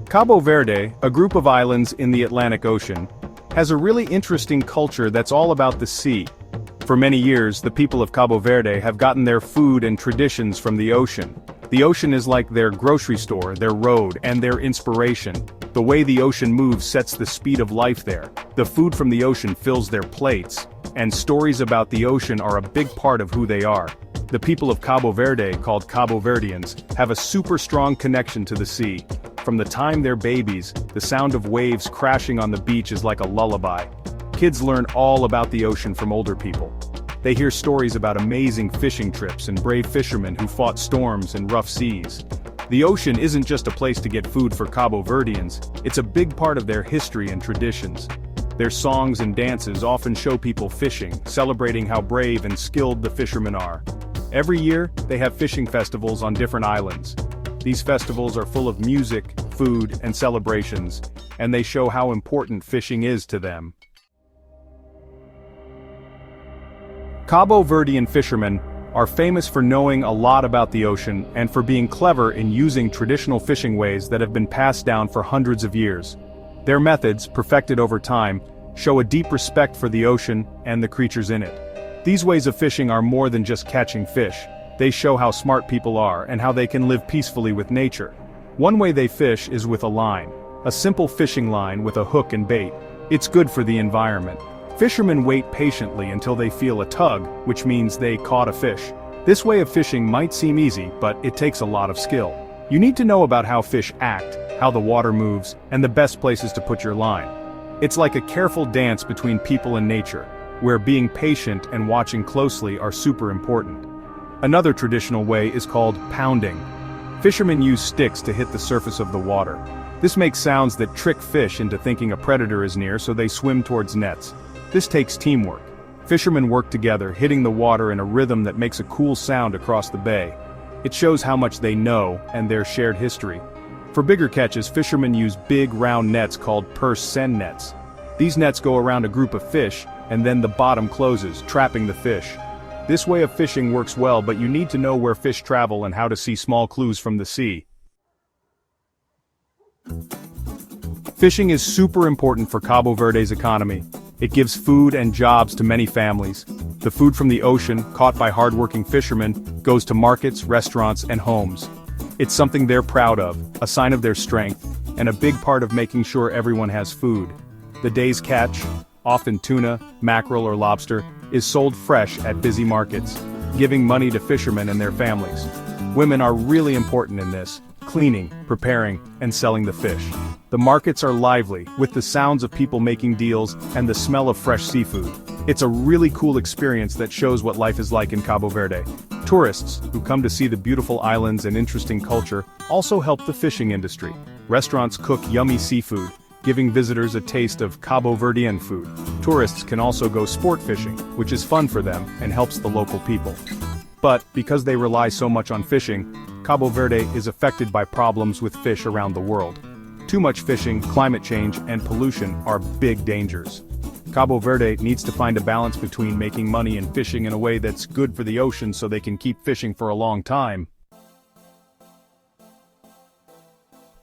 Cabo Verde, a group of islands in the Atlantic Ocean, has a really interesting culture that's all about the sea. For many years, the people of Cabo Verde have gotten their food and traditions from the ocean. The ocean is like their grocery store, their road, and their inspiration. The way the ocean moves sets the speed of life there. The food from the ocean fills their plates, and stories about the ocean are a big part of who they are. The people of Cabo Verde, called Cabo Verdeans, have a super strong connection to the sea. From the time they're babies, the sound of waves crashing on the beach is like a lullaby. Kids learn all about the ocean from older people. They hear stories about amazing fishing trips and brave fishermen who fought storms and rough seas. The ocean isn't just a place to get food for Cabo Verdeans, it's a big part of their history and traditions. Their songs and dances often show people fishing, celebrating how brave and skilled the fishermen are. Every year, they have fishing festivals on different islands. These festivals are full of music, food, and celebrations, and they show how important fishing is to them. Cabo Verdean fishermen are famous for knowing a lot about the ocean and for being clever in using traditional fishing ways that have been passed down for hundreds of years. Their methods, perfected over time, show a deep respect for the ocean and the creatures in it. These ways of fishing are more than just catching fish. They show how smart people are and how they can live peacefully with nature. One way they fish is with a line. A simple fishing line with a hook and bait. It's good for the environment. Fishermen wait patiently until they feel a tug, which means they caught a fish. This way of fishing might seem easy, but it takes a lot of skill. You need to know about how fish act, how the water moves, and the best places to put your line. It's like a careful dance between people and nature, where being patient and watching closely are super important. Another traditional way is called pounding. Fishermen use sticks to hit the surface of the water. This makes sounds that trick fish into thinking a predator is near, so they swim towards nets. This takes teamwork. Fishermen work together, hitting the water in a rhythm that makes a cool sound across the bay. It shows how much they know and their shared history. For bigger catches, fishermen use big round nets called purse seine nets. These nets go around a group of fish, and then the bottom closes, trapping the fish. This way of fishing works well, but you need to know where fish travel and how to see small clues from the sea. Fishing is super important for Cabo Verde's economy. It gives food and jobs to many families. The food from the ocean, caught by hardworking fishermen, goes to markets, restaurants, and homes. It's something they're proud of, a sign of their strength, and a big part of making sure everyone has food. The day's catch, often tuna, mackerel, or lobster, is sold fresh at busy markets, giving money to fishermen and their families. Women are really important in this, cleaning, preparing, and selling the fish. The markets are lively, with the sounds of people making deals and the smell of fresh seafood. It's a really cool experience that shows what life is like in Cabo Verde. Tourists, who come to see the beautiful islands and interesting culture, also help the fishing industry. Restaurants cook yummy seafood, giving visitors a taste of Cabo Verdean food. Tourists can also go sport fishing, which is fun for them and helps the local people. But, because they rely so much on fishing, Cabo Verde is affected by problems with fish around the world. Too much fishing, climate change, and pollution are big dangers. Cabo Verde needs to find a balance between making money and fishing in a way that's good for the ocean so they can keep fishing for a long time.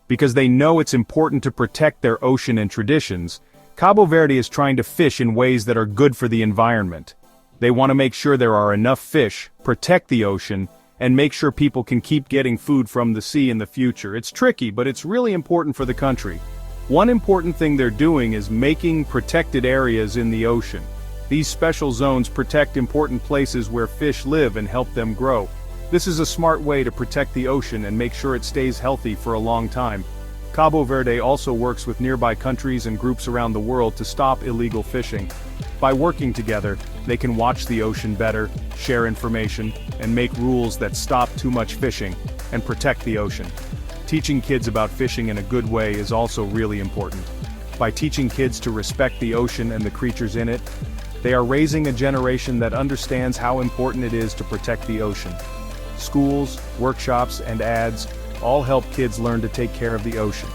Because they know it's important to protect their ocean and traditions, Cabo Verde is trying to fish in ways that are good for the environment. They want to make sure there are enough fish, protect the ocean, and make sure people can keep getting food from the sea in the future. It's tricky, but it's really important for the country. One important thing they're doing is making protected areas in the ocean. These special zones protect important places where fish live and help them grow. This is a smart way to protect the ocean and make sure it stays healthy for a long time. Cabo Verde also works with nearby countries and groups around the world to stop illegal fishing. By working together, they can watch the ocean better, share information, and make rules that stop too much fishing and protect the ocean. Teaching kids about fishing in a good way is also really important. By teaching kids to respect the ocean and the creatures in it, they are raising a generation that understands how important it is to protect the ocean. Schools, workshops, and ads all help kids learn to take care of the ocean.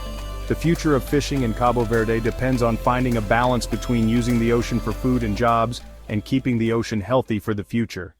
The future of fishing in Cabo Verde depends on finding a balance between using the ocean for food and jobs, and keeping the ocean healthy for the future.